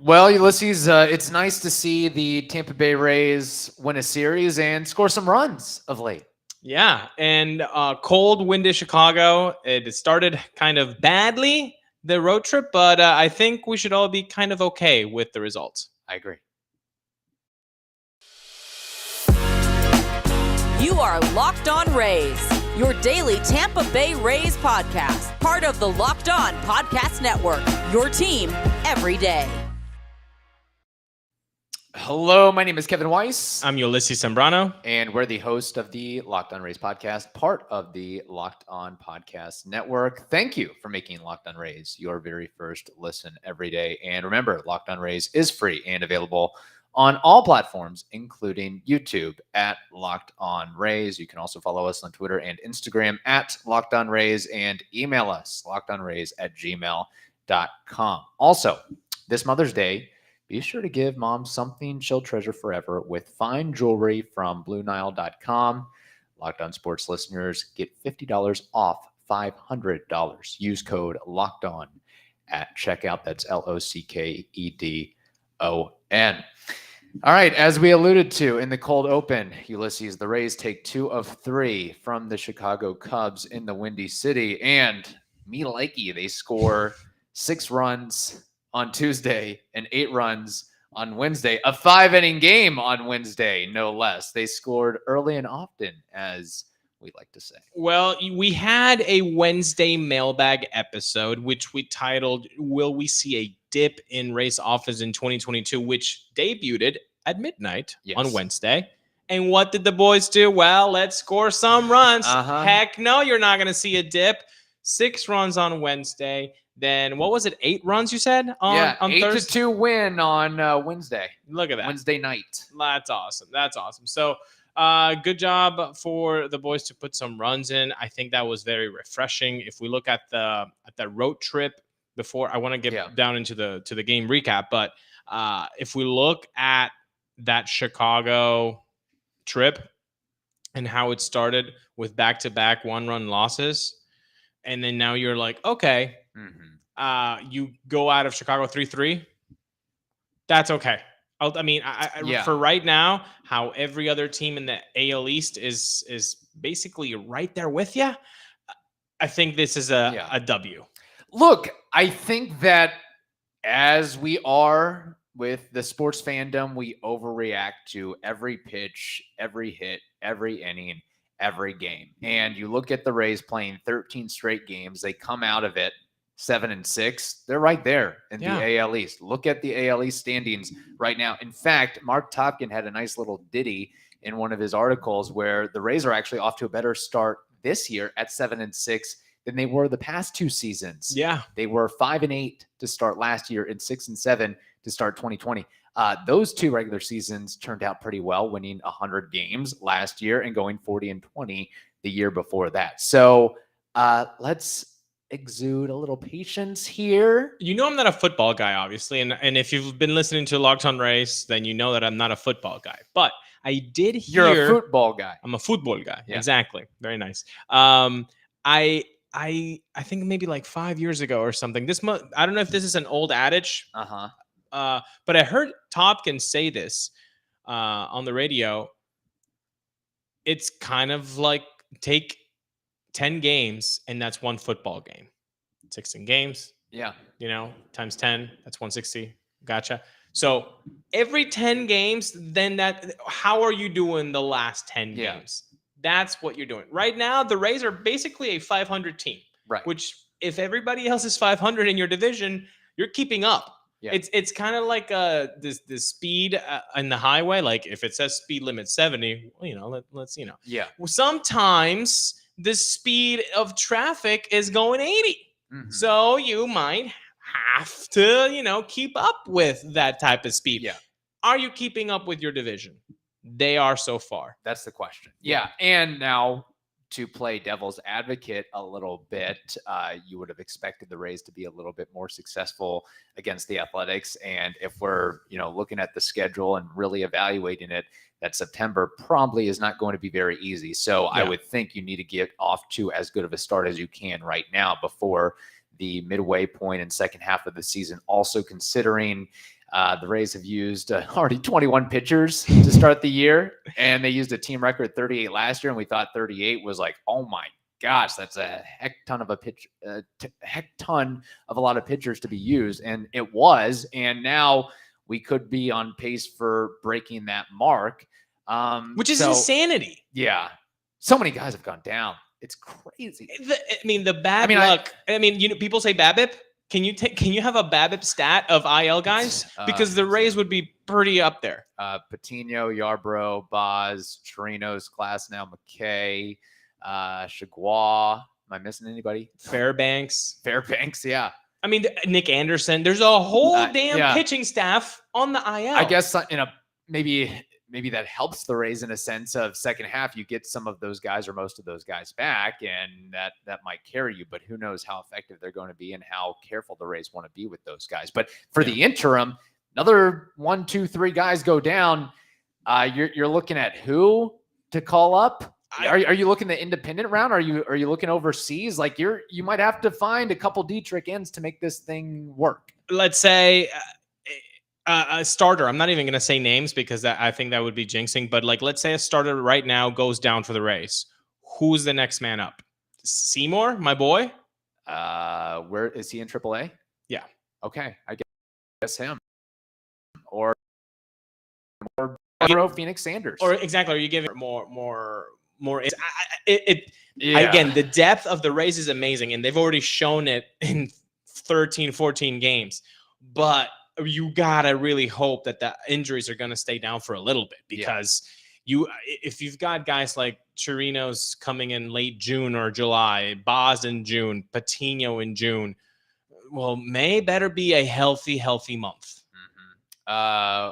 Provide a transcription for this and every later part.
Well, Ulysses, it's nice to see the Tampa Bay Rays win a series and score some runs of late. Yeah, and cold, windy Chicago. It started kind of badly, the road trip, but I think we should all be kind of okay with the results. I agree. You are Locked On Rays, your daily Tampa Bay Rays podcast, part of the Locked On Podcast Network, your team every day. Hello, my name is Kevin Weiss. I'm Ulises Sambrano. And we're the host of the Locked On Rays podcast, part of the Locked On Podcast Network. Thank you for making Locked On Rays your very first listen every day. And remember, Locked On Rays is free and available on all platforms, including YouTube at Locked On Rays. You can also follow us on Twitter and Instagram at Locked On Rays and email us lockedonrays@gmail.com. Also, this Mother's Day, be sure to give mom something she'll treasure forever with fine jewelry from BlueNile.com. Locked On Sports listeners get $50 off $500. Use code Locked On at checkout. That's LOCKEDON. All right, as we alluded to in the cold open, Ulysses, the Rays take 2 of 3 from the Chicago Cubs in the Windy City, and me likey, they score 6 runs on Tuesday and 8 runs on Wednesday. A 5-inning game on Wednesday, no less. They scored early and often, as we like to say. Well, we had a Wednesday mailbag episode, which we titled, Will We See a Dip in Race Offense in 2022, which debuted at midnight on Wednesday. And what did the boys do? Well, let's score some runs. Heck no, you're not going to see a dip. 6 runs on Wednesday. Then what was it? 8 runs you said on 8-2 win on Wednesday. Look at that. Wednesday night. That's awesome. That's awesome. So good job for the boys to put some runs in. I think that was very refreshing. If we look at the road trip before, I want to get down into the game recap, but if we look at that Chicago trip and how it started with back-to-back 1-run losses, and then now you're like, okay, you go out of Chicago 3-3. That's okay. For right now, how every other team in the AL East is basically right there with you, I think this is a W. Look, I think that as we are with the sports fandom, we overreact to every pitch, every hit, every inning, every game. And you look at the Rays playing 13 straight games. They come out of it 7-6. They're right there in the AL East. Look at the AL East standings right now. In fact, Mark Topkin had a nice little ditty in one of his articles where the Rays are actually off to a better start this year at 7-6 than they were the past 2 seasons. Yeah. They were 5-8 to start last year and 6-7 to start 2020. Those 2 regular seasons turned out pretty well, winning 100 games last year and going 40-20 the year before that. So let's exude a little patience here. You know I'm not a football guy, obviously, and if you've been listening to Locked On Rays, then you know that I'm not a football guy. But I did hear... You're a football guy. I'm a football guy. Yeah. Exactly. Very nice. I think maybe like 5 years ago or something. I don't know if this is an old adage. But I heard Topkins say this on the radio. It's kind of like take 10 games, and that's 1 football game. 16 games. Yeah. Times 10, that's 160. Gotcha. So every 10 games, then how are you doing the last 10 games? That's what you're doing. Right now, the Rays are basically a 500 team. Right. Which, if everybody else is 500 in your division, you're keeping up. Yeah. It's kind of like this speed in the highway. Like if it says speed limit 70, let's. Yeah. Well, sometimes the speed of traffic is going 80. So you might have to, keep up with that type of speed. Yeah. Are you keeping up with your division? They are so far. That's the question. Yeah. And now to play devil's advocate a little bit, you would have expected the Rays to be a little bit more successful against the Athletics. And if we're, looking at the schedule and really evaluating it, that September probably is not going to be very easy. So I would think you need to get off to as good of a start as you can right now before the midway point and second half of the season. Also considering The Rays have used already 21 pitchers to start the year, and they used a team record 38 last year, and we thought 38 was like, oh my gosh, that's a heck ton of a lot of pitchers to be used, and it was, and now we could be on pace for breaking that mark, which is insanity. Yeah, so many guys have gone down. It's crazy. The bad luck. People say BABIP. Can you have a BABIP stat of IL guys? Because the Rays would be pretty up there. Patino, Yarbrough, Boz, Chirinos, Glasnow, McKay, Chagua. Am I missing anybody? Fairbanks, yeah. Nick Anderson. There's a whole damn pitching staff on the IL. I guess maybe that helps the Rays in a sense of second half. You get some of those guys or most of those guys back, and that might carry you. But who knows how effective they're going to be and how careful the Rays want to be with those guys. But for the interim, another 1, 2, 3 guys go down. You're looking at who to call up. Are you looking the independent round? Are you looking overseas? Like you might have to find a couple Dietrich ends to make this thing work. Let's say a starter. I'm not even going to say names because I think that would be jinxing. But let's say a starter right now goes down for the Rays. Who's the next man up? Seymour, my boy. Where is he in AAA? Yeah. Okay, I guess him. Or Phoenix Sanders. Or exactly. Are you giving more? Again, the depth of the Rays is amazing, and they've already shown it in 13, 14 games. But you gotta really hope that the injuries are gonna stay down for a little bit, because if you've got guys like Chirinos coming in late June or July, Boz in June, Patino in June, well, May better be a healthy month. Mm-hmm.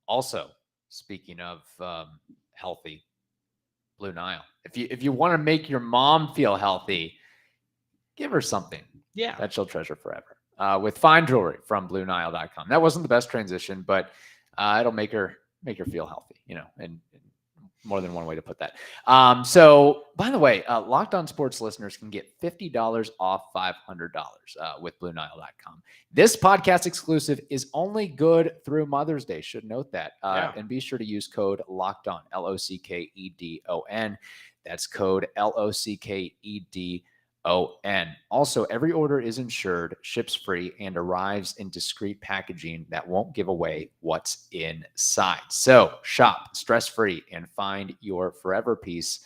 Also, speaking of healthy, Blue Nile. If you want to make your mom feel healthy, give her something. Yeah, that she'll treasure forever. With fine jewelry from BlueNile.com. That wasn't the best transition, but it'll make her feel healthy, and more than one way to put that. So, by the way, Locked On Sports listeners can get $50 off $500 with BlueNile.com. This podcast exclusive is only good through Mother's Day. Should note that. And be sure to use code LOCKEDON, LOCKEDON. That's code LOCKEDON. Also, every order is insured, ships free, and arrives in discreet packaging that won't give away what's inside. So shop stress-free and find your forever peace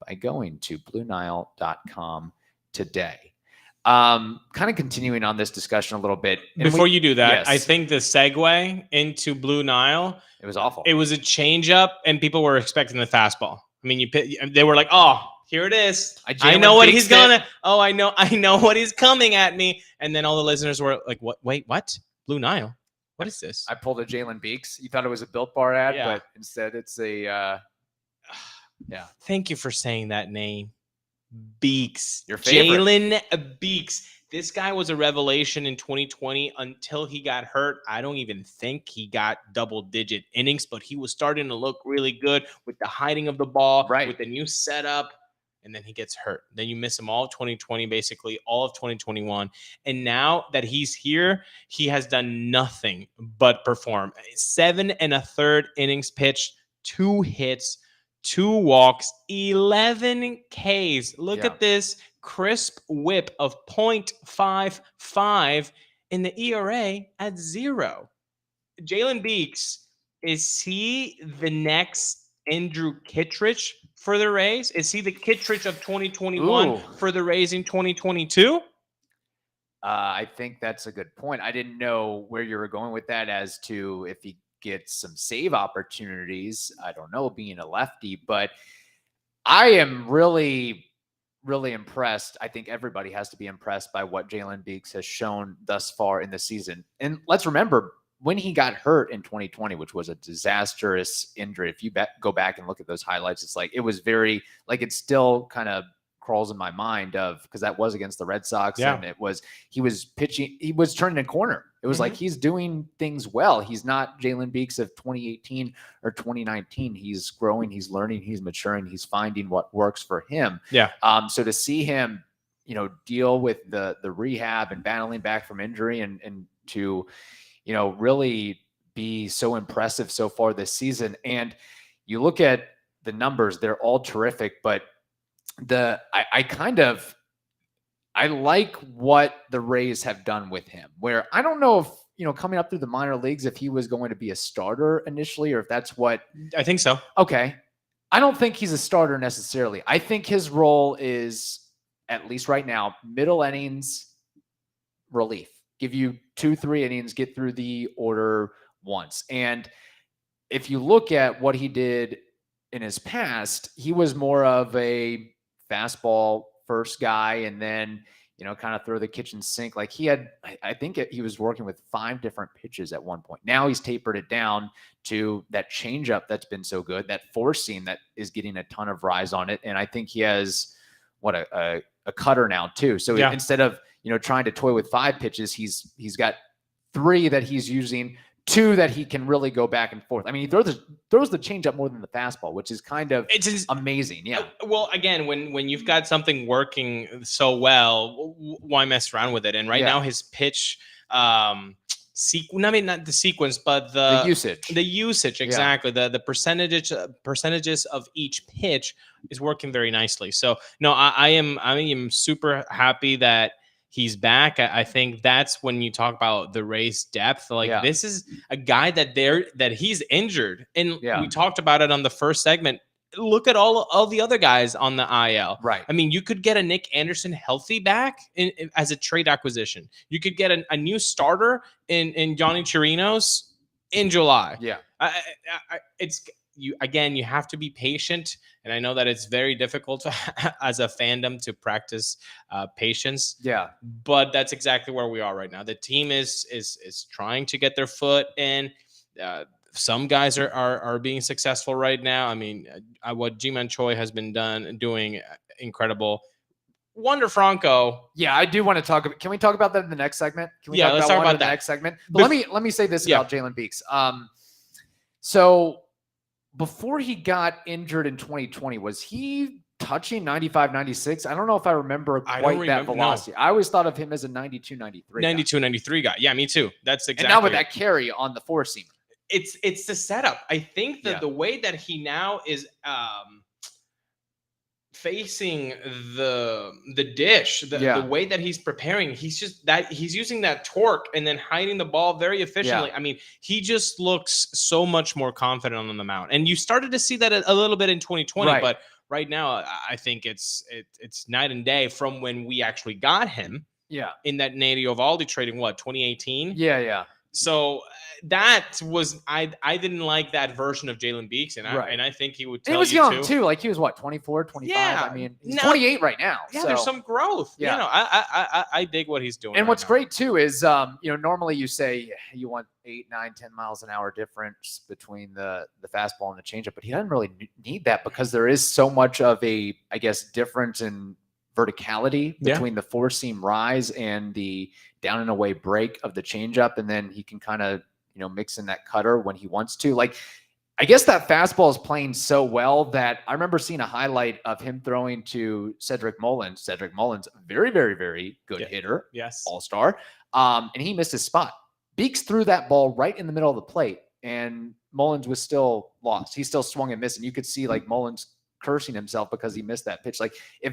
by going to BlueNile.com today. Kind of continuing on this discussion a little bit. Before you do that, I think the segue into Blue Nile, it was awful. It was a changeup, and people were expecting the fastball. They were like, "Oh, here it is. I know what he's gonna. Oh, I know what he's coming at me." And then all the listeners were like, "What? Wait, what? Blue Nile? What is this?" I pulled a Jalen Beeks. You thought it was a Built Bar ad, but instead it's a. Thank you for saying that name, Beeks. Your favorite. Jalen Beeks. This guy was a revelation in 2020 until he got hurt. I don't even think he got double-digit innings, but he was starting to look really good with the hiding of the ball, with the new setup, and then he gets hurt. Then you miss him all of 2020, basically all of 2021. And now that he's here, he has done nothing but perform. 7 1/3 innings pitched, 2 hits, 2 walks, 11 Ks. Look at this crisp whip of .55 and the ERA at 0. Jalen Beeks, is he the next Andrew Kittredge for the Rays? Is he the Kittredge of 2021 for the Rays in 2022? I think that's a good point. I didn't know where you were going with that as to if he gets some save opportunities. I don't know, being a lefty, but I am really impressed. I think everybody has to be impressed by what Jalen Beeks has shown thus far in the season. And let's remember, when he got hurt in 2020, which was a disastrous injury, if you go back and look at those highlights, it's like, it was very, it still kind of crawls in my mind because that was against the Red Sox, and he was pitching, he was turning a corner. It was like he's doing things well. He's not Jalen Beeks of 2018 or 2019. He's growing, he's learning, he's maturing, he's finding what works for him. So to see him, deal with the rehab and battling back from injury and to, really be so impressive so far this season. And you look at the numbers, they're all terrific, but I like what the Rays have done with him, where I don't know if, coming up through the minor leagues, if he was going to be a starter initially, or if that's what. I think so. Okay. I don't think he's a starter necessarily. I think his role is, at least right now, middle innings relief. Give you 2-3 innings, get through the order once. And if you look at what he did in his past, he was more of a fastball first guy, and then, kind of throw the kitchen sink. Like I think he was working with 5 different pitches at one point. Now he's tapered it down to that changeup that's been so good, that four seam that is getting a ton of rise on it. And I think he has a cutter now too. So instead of, trying to toy with 5 pitches, he's got 3 that he's using, 2 that he can really go back and forth. I mean, he throws the changeup more than the fastball, which is kind of amazing. Yeah. Well, again, when you've got something working so well, why mess around with it? And now his pitch, not the sequence, but the usage, exactly. The percentages of each pitch is working very nicely. So no, I am super happy that he's back. I think that's when you talk about the Rays depth. This is a guy that he's injured. And we talked about it on the first segment. Look at all the other guys on the IL. Right. I mean, you could get a Nick Anderson healthy back as a trade acquisition. You could get a new starter in Johnny Chirinos in July. Yeah. You have to be patient. And I know that it's very difficult as a fandom to practice patience. Yeah. But that's exactly where we are right now. The team is trying to get their foot in. Some guys are being successful right now. I mean, what Ji-Man Choi has been doing incredible. Wonder Franco. Yeah, I do want to talk. Can we talk about that in the next segment? Can we let's talk about that in the next segment. But let me say this about Jalen Beeks. So before he got injured in 2020, was he touching 95, 96? I don't know if I remember quite that velocity. No. I always thought of him as a 92, 93 93 guy. Yeah, me too. That's exactly. And now with that carry on the four seam. It's the setup. I think that the way that he now is facing the dish, the way that he's preparing, he's using that torque and then hiding the ball very efficiently. I mean, he just looks so much more confident on the mound. And you started to see that a little bit in 2020, but right now I think it's night and day from when we actually got him. Yeah. In that Nady Eovaldi trading, 2018? Yeah. So that was I didn't like that version of Jalen Beeks, and I think he would tell you. He was young too. Like he was 24, 25. Yeah. I mean, he's 28 right now. Yeah, there's some growth. Yeah. I dig what he's doing. And what's great too is normally you say you want 8, 9, 10 miles an hour difference between the fastball and the changeup, but he doesn't really need that because there is so much of a, I guess, difference in verticality between the four seam rise and the down and away break of the changeup, and then he can kind of mix in that cutter when he wants to. Like, I guess that fastball is playing so well that I remember seeing a highlight of him throwing to Cedric Mullins. Cedric Mullins, very, very, very good hitter. Yes, all-star. And he missed his spot. Beeks threw that ball right in the middle of the plate, and Mullins was still lost. He still swung and missed, and you could see like Mullins cursing himself because he missed that pitch. Like if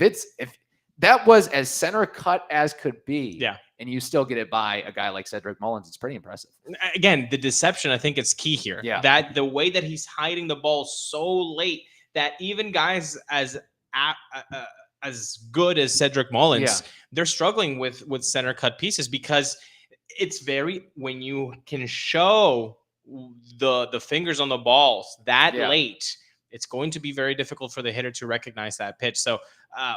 that was as center cut as could be, and you still get it by a guy like Cedric Mullins, it's pretty impressive. Again, the deception, I think, is key here. Yeah. That the way that he's hiding the ball so late that even guys as good as Cedric Mullins, they're struggling with center cut pieces because it's when you can show the fingers on the balls that late, it's going to be very difficult for the hitter to recognize that pitch. So,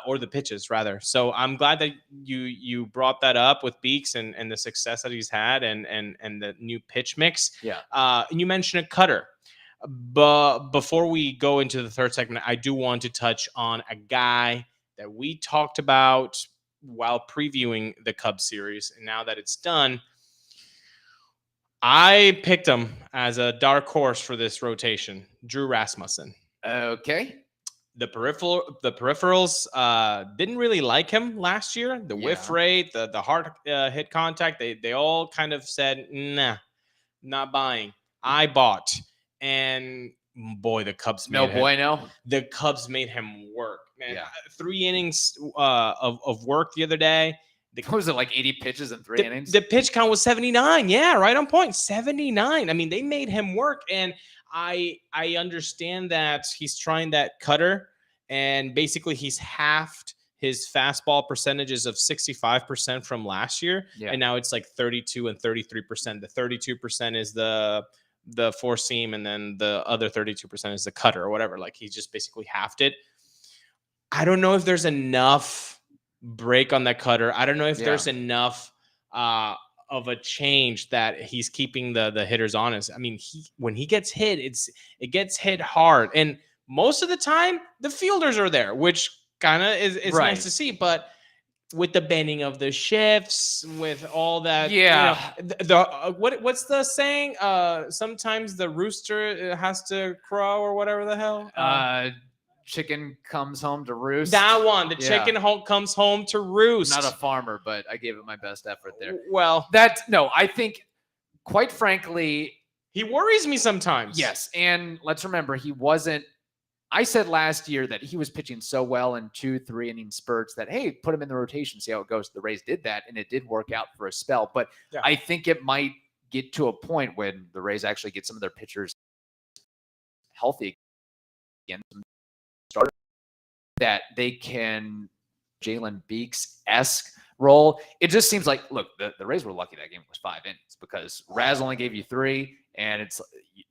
or the pitches rather. So I'm glad that you brought that up with Beeks and the success that he's had and the new pitch mix. Yeah. And you mentioned a cutter, but before we go into the third segment, I do want to touch on a guy that we talked about while previewing the Cubs series. And now that it's done, I picked him as a dark horse for this rotation, Drew Rasmussen. Okay. The peripherals didn't really like him last year. The whiff rate, the hard hit contact, they all kind of said, nah, not buying. I bought, and boy, the Cubs made the Cubs made him work, man. Yeah. 3 innings of work the other day. What was it, like 80 pitches in 3 innings? The pitch count was 79. Yeah, right on point. 79. I mean, they made him work, and I understand that he's trying that cutter, and basically he's halved his fastball percentages of 65% from last year, and now it's like 32 and 33%. The 32% is the four seam, and then the other 32% is the cutter or whatever. Like, he just basically halved it. I don't know if there's enough break on that cutter. I don't know if there's enough of a change that he's keeping the hitters honest. I mean, when he gets hit, it gets hit hard, and most of the time the fielders are there, which kind of is nice to see. But with the bending of the shifts, with all that, what's the saying? Sometimes the rooster has to crow, or whatever the hell. Chicken comes home to roost. That one, the chicken comes home to roost. Not a farmer, but I gave it my best effort there. Well, I think, quite frankly, he worries me sometimes. Yes, and let's remember, he wasn't. I said last year that he was pitching so well in 2-3 inning spurts that, hey, put him in the rotation, see how it goes. The Rays did that, and it did work out for a spell. But I think it might get to a point when the Rays actually get some of their pitchers healthy again, starter, that they can Jalen Beeks-esque role. It just seems like, look, the Rays were lucky that game was 5 innings, because Raz only gave you 3, and it's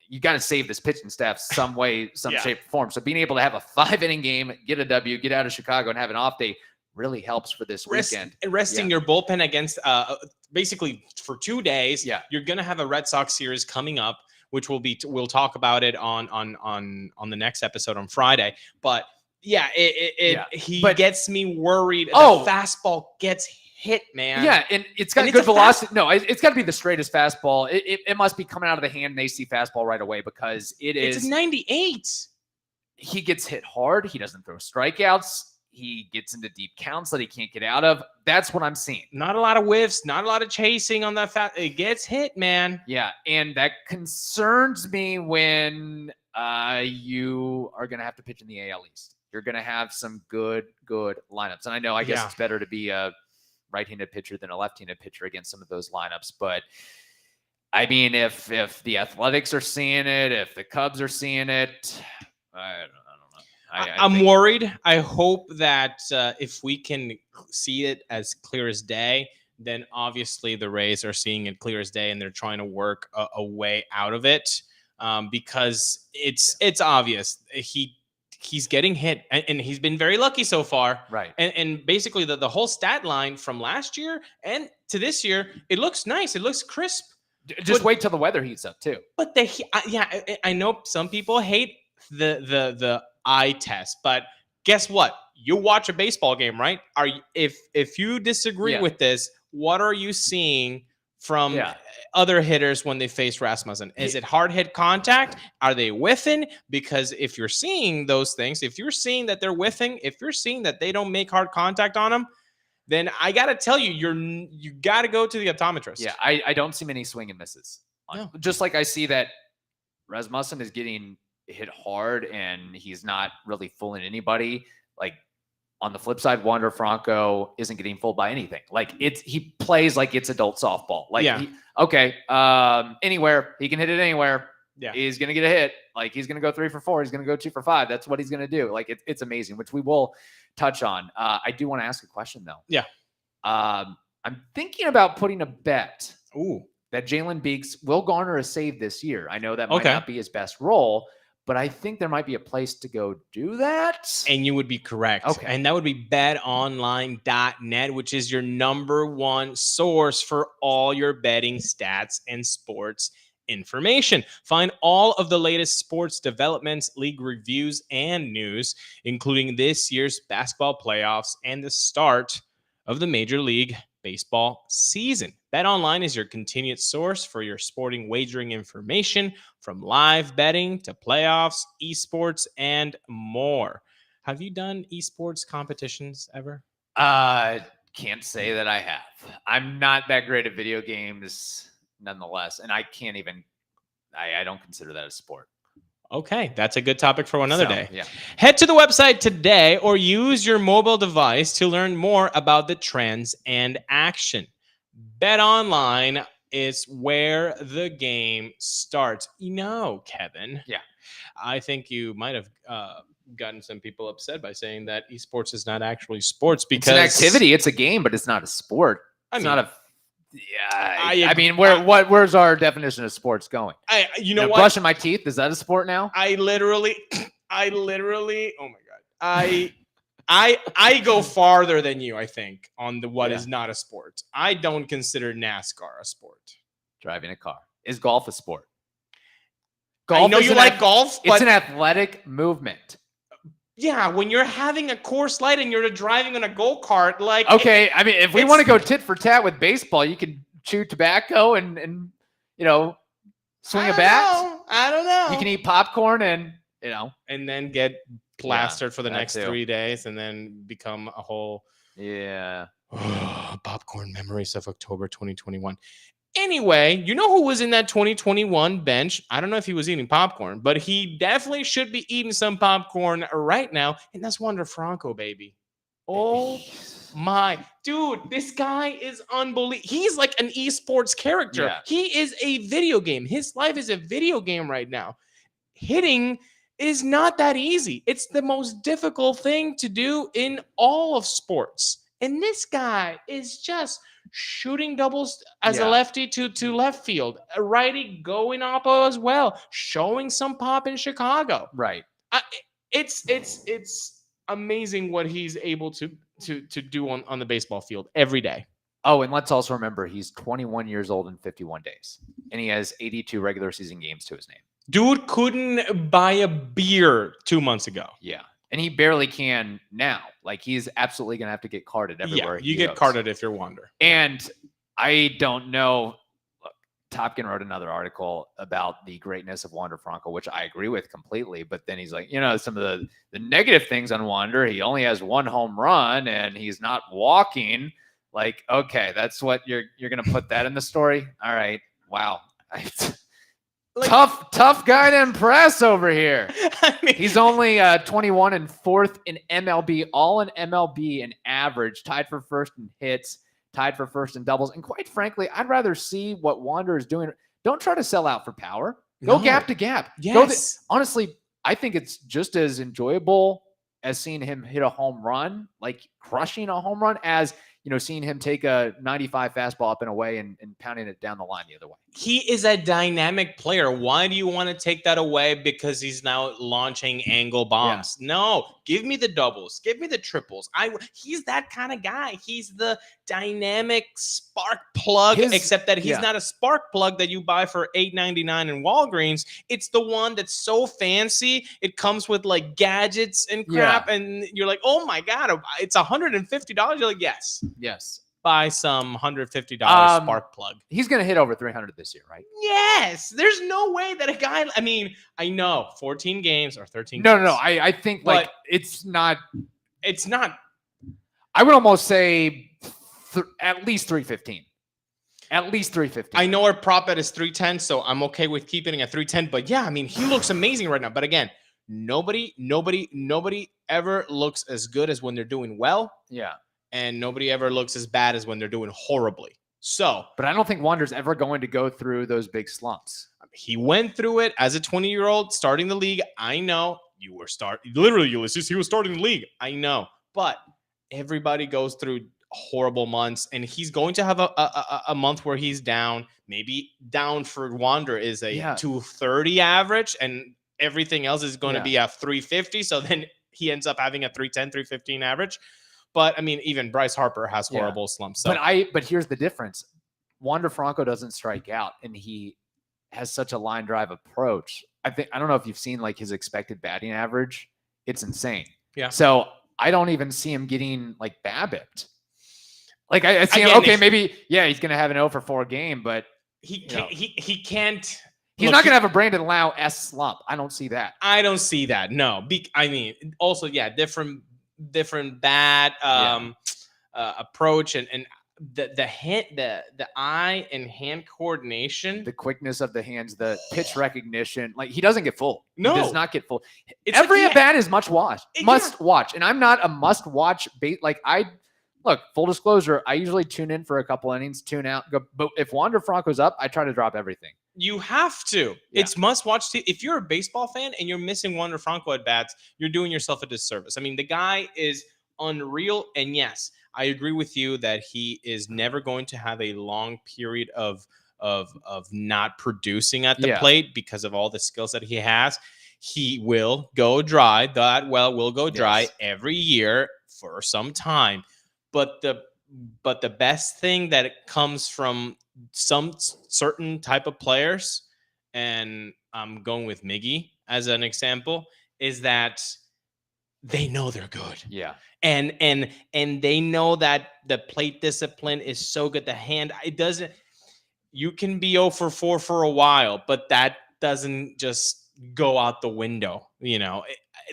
you got to save this pitching staff some way, some shape, or form. So being able to have a 5-inning game, get a W, get out of Chicago, and have an off day really helps for this weekend. Resting your bullpen against basically for 2 days. Yeah, you're gonna have a Red Sox series coming up, which we'll talk about it on the next episode on Friday. But he gets me worried. The fastball gets hit, man. Yeah, and it's got good velocity. No, it's got to be the straightest fastball. It must be coming out of the hand, and they see fastball right away, because it's a 98. He gets hit hard. He doesn't throw strikeouts. He gets into deep counts that he can't get out of. That's what I'm seeing. Not a lot of whiffs, not a lot of chasing on that It gets hit, man. Yeah, and that concerns me when you are going to have to pitch in the AL East. You're going to have some good lineups. And I guess it's better to be a right-handed pitcher than a left-handed pitcher against some of those lineups. But I mean, if the Athletics are seeing it, if the Cubs are seeing it, I don't know. I'm worried. I hope that if we can see it as clear as day, then obviously the Rays are seeing it clear as day, and they're trying to work a way out of it, because it's obvious. He's getting hit, and he's been very lucky so far. Right. And basically the whole stat line from last year and to this year, it looks nice. It looks crisp. Just wait till the weather heats up too. But I know some people hate the eye test, but guess what? You watch a baseball game, right? If you disagree with this, what are you seeing from other hitters when they face Rasmussen? Is it hard hit contact? Are they whiffing? Because if you're seeing those things, if you're seeing that they're whiffing, if you're seeing that they don't make hard contact on them, then I got to tell you, you got to go to the optometrist. Yeah, I don't see many swing and misses. No. Just like I see that Rasmussen is getting hit hard and he's not really fooling anybody. Like, on the flip side, Wander Franco isn't getting fooled by anything. Like, he plays like it's adult softball. Like, anywhere he can hit it anywhere. Yeah, he's gonna get a hit. Like, he's gonna go 3 for 4. He's gonna go 2 for 5. That's what he's gonna do. Like, it's amazing, which we will touch on. I do want to ask a question though. Yeah, I'm thinking about putting a bet. That Jalen Beeks will garner a save this year. I know that might not be his best role, but I think there might be a place to go do that. And you would be correct. Okay. And that would be betonline.net, which is your #1 source for all your betting stats and sports information. Find all of the latest sports developments, league reviews, and news, including this year's basketball playoffs and the start of the Major League Baseball season. BetOnline is your continued source for your sporting wagering information, from live betting to playoffs, esports, and more. Have you done esports competitions ever? Can't say that I have. I'm not that great at video games nonetheless, and I can't even I don't consider that a sport. Okay, that's a good topic for another day. Yeah. Head to the website today or use your mobile device to learn more about the trends and action. Bet Online is where the game starts. Kevin. Yeah. I think you might have gotten some people upset by saying that esports is not actually sports because it's an activity. It's a game, but it's not a sport. It's not a. Yeah, I mean, where's our definition of sports going? You know what? Brushing my teeth, is that a sport now? I literally. Oh my god. I go farther than you. I think on what is not a sport. I don't consider NASCAR a sport. Driving a car. Is golf a sport? I know you like golf, but it's an athletic movement. Yeah, when you're having a course light and you're driving on a go-kart, like... Okay, I mean, if we want to go tit for tat with baseball, you can chew tobacco and swing a bat. I don't know. You can eat popcorn and, And then get plastered for the next 3 days and then become a whole... Yeah. Popcorn memories of October 2021. Anyway, you know who was in that 2021 bench? I don't know if he was eating popcorn, but he definitely should be eating some popcorn right now. And that's Wander Franco, baby. Oh my. Dude, this guy is unbelievable. He's like an esports character. Yeah. He is a video game. His life is a video game right now. Hitting is not that easy. It's the most difficult thing to do in all of sports. And this guy is just shooting doubles as a lefty to left field, a righty going oppo as well, showing some pop in Chicago. Right. It's amazing what he's able to do on the baseball field every day. Oh, and let's also remember he's 21 years old in 51 days, and he has 82 regular season games to his name. Dude couldn't buy a beer 2 months ago. Yeah. And he barely can now. Like, he's absolutely going to have to get carded everywhere. Yeah, you get carded if you're Wander. And I don't know. Look, Topkin wrote another article about the greatness of Wander Franco, which I agree with completely. But then he's like, some of the negative things on Wander. He only has one home run and he's not walking. Like, okay, that's what you're going to put that in the story. All right. Wow. Tough guy to impress over here. I mean, he's only 21 and fourth in MLB, all in MLB in average, tied for first in hits, tied for first in doubles. And quite frankly, I'd rather see what Wander is doing. Don't try to sell out for power. Go gap to gap. Yes. Honestly, I think it's just as enjoyable as seeing him hit a home run, like crushing a home run, as seeing him take a 95 fastball up and away and pounding it down the line the other way. He is a dynamic player. Why do you want to take that away? Because he's now launching angle bombs. Yeah. No, give me the doubles. Give me the triples. He's that kind of guy. He's the dynamic spark plug, except that he's not a spark plug that you buy for $8.99 in Walgreens. It's the one that's so fancy. It comes with like gadgets and crap. Yeah. And you're like, oh my God, it's $150. You're like, yes. Buy some $150 spark plug. He's going to hit over 300 this year, right? Yes. There's no way that a guy, I know 14 games or 13 No, games. no. I think it's not. It's not. I would almost say at least 315. At least 315. I know our prop bet is 310, so I'm okay with keeping it at 310. But yeah, he looks amazing right now. But again, nobody ever looks as good as when they're doing well. Yeah. And nobody ever looks as bad as when they're doing horribly. So, but I don't think Wander's ever going to go through those big slumps. He went through it as a 20-year-old starting the league. I know you were literally, Ulises, he was starting the league. I know, but everybody goes through horrible months, and he's going to have a month where he's down. Maybe down for Wander is a 230 average, and everything else is going to be a 350. So then he ends up having a 310, 315 average. But even Bryce Harper has horrible slumps. So. But here's the difference. Wander Franco doesn't strike out, and he has such a line drive approach. I don't know if you've seen like his expected batting average. It's insane. Yeah. So I don't even see him getting like BABIP'd. Like I see him. Okay, maybe he's gonna have an 0-for-4 game, but he can't. He can't. He's not going to have a Brandon Lau slump. I don't see that. I don't see that. No. Also, different bat approach. the eye and hand coordination, the quickness of the hands, the pitch recognition, like he doesn't get full. No. He does not get full. It's Every like at bat is must watch, Yeah. and I'm not a must watch bait. Like look, full disclosure, I usually tune in for a couple innings, tune out, go. But if Wander Franco's up, I try to drop everything. You have to. Yeah. It's must watch. If you're a baseball fan and you're missing Wander Franco at bats, you're doing yourself a disservice. I mean, the guy is unreal. And yes, I agree with you that he is never going to have a long period of not producing at the plate because of all the skills that he has. He will go dry. That well will go dry every year for some time. But the best thing that comes from some certain type of players, and I'm going with Miggy as an example, is that they know they're good. Yeah. And they know that the plate discipline is so good. The hand, you can be 0 for 4 for a while, but that doesn't just go out the window.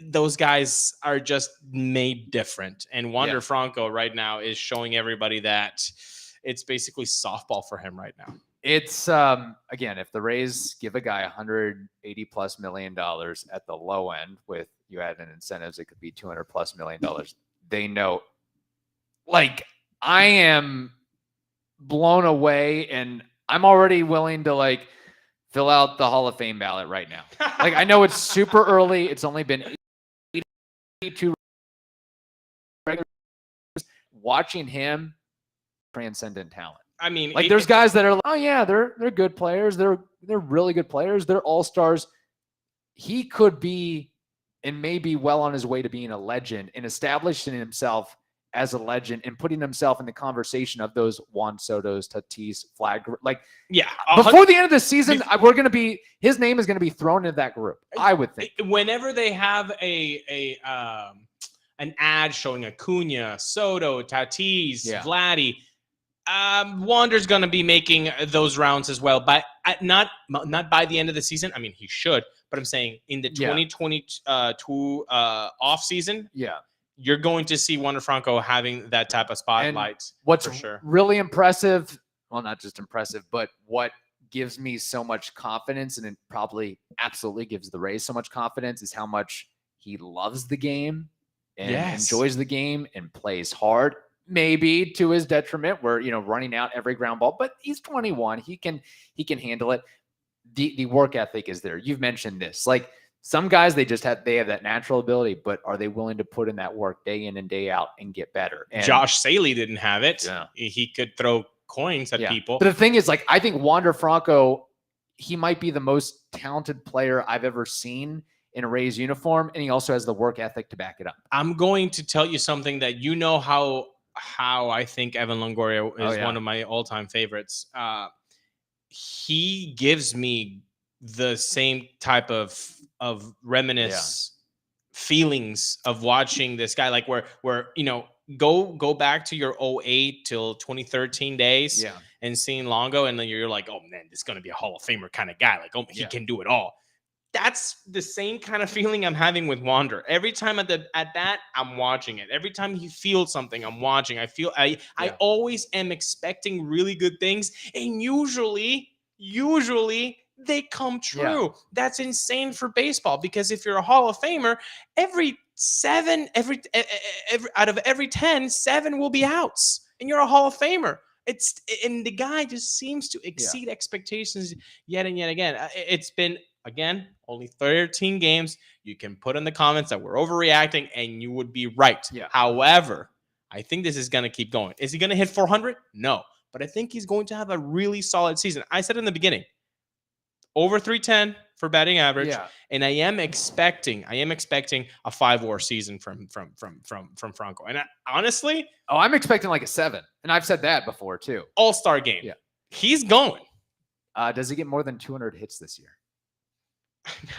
Those guys are just made different. And Wander Franco right now is showing everybody that it's basically softball for him right now. It's again, if the Rays give a guy $180+ million at the low end, with you add in incentives, it could be $200+ million. They know, like, I am blown away, and I'm already willing to like fill out the Hall of Fame ballot right now. Like, I know it's super early. It's only been 82 regular. Watching him, transcendent talent. I mean, like there's guys that are like, oh yeah, they're good players. They're really good players. They're all-stars. He could be and may be well on his way to being a legend and establishing himself as a legend and putting himself in the conversation of those Juan Soto's, Tatis, Flag. Like, yeah, before the end of the season, his name is going to be thrown into that group, I would think. Whenever they have an ad showing Acuna, Soto, Tatis, Vladdy, Wander's going to be making those rounds as well, but not by the end of the season. I mean, he should, but I'm saying in the 2022 off season, you're going to see Wander Franco having that type of spotlight. And what's for sure. really impressive, well, not just impressive, but what gives me so much confidence, and it probably absolutely gives the Rays so much confidence, is how much he loves the game and enjoys the game and plays hard. Maybe to his detriment, where running out every ground ball, but he's 21. He can handle it. The work ethic is there. You've mentioned this. Like, some guys, they have that natural ability, but are they willing to put in that work day in and day out and get better? And Josh Saley didn't have it. Yeah. He could throw coins at people. But the thing is, like, I think Wander Franco, he might be the most talented player I've ever seen in a Rays uniform, and he also has the work ethic to back it up. I'm going to tell you something that how I think Evan Longoria is one of my all-time favorites. He gives me the same type of feelings of watching this guy, like where go back to your 2008 till 2013 days and seeing Longo, and then you're like, oh man, this is going to be a Hall of Famer kind of guy. Like, oh, he can do it all. That's the same kind of feeling I'm having with Wander. Every time at that, I'm watching it. Every time he feels something, I'm watching. I always am expecting really good things, and usually they come true. Yeah. That's insane for baseball, because if you're a Hall of Famer, every out of every 10, 7 will be outs, and you're a Hall of Famer. And the guy just seems to exceed expectations yet and yet again. It's been, again, only 13 games. You can put in the comments that we're overreacting, and you would be right. Yeah. However, I think this is going to keep going. Is he going to hit 400? No. But I think he's going to have a really solid season. I said in the beginning, over 310 for batting average, and I am expecting a 5-WAR season from Franco. And honestly, I'm expecting like a 7, and I've said that before too. All-star game. Yeah, he's going. Does he get more than 200 hits this year?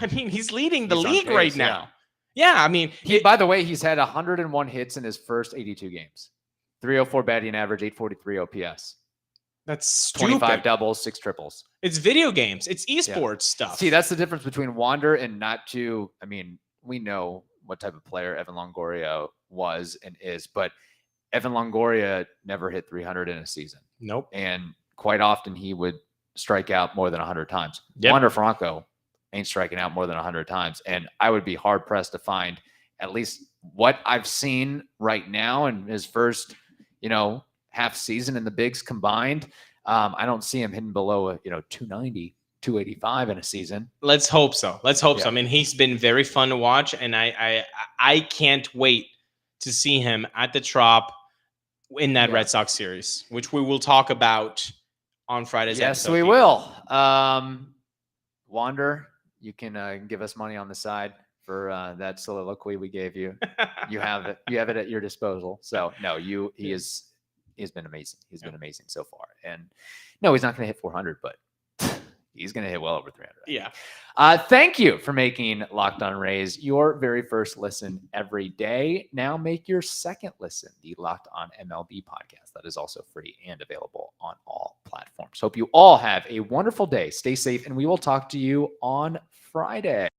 I mean, he's leading the league right now. Yeah, I mean, by the way, he's had 101 hits in his first 82 games. 304 batting average, 843 OPS. That's stupid. 25 doubles, 6 triples. It's video games. It's esports stuff. See, that's the difference between Wander and we know what type of player Evan Longoria was and is, but Evan Longoria never hit 300 in a season. Nope. And quite often he would strike out more than 100 times. Yep. Wander Franco ain't striking out more than 100 times. And I would be hard pressed to find at least what I've seen right now in his first, half season in the bigs combined. I don't see him hitting below 290, 285 in a season. Let's hope so. So. I mean, he's been very fun to watch, and I can't wait to see him at the Trop in that Red Sox series, which we will talk about on Friday's episode. Yes, we will. Wander, you can give us money on the side for that soliloquy we gave you. You have it. You have it at your disposal. So no, he's been amazing. He's been amazing so far. And no, he's not going to hit 400, but he's going to hit well over 300. Yeah. Thank you for making Locked On Rays your very first listen every day. Now make your second listen, the Locked On MLB podcast. That is also free and available on all platforms. Hope you all have a wonderful day. Stay safe, and we will talk to you on Friday.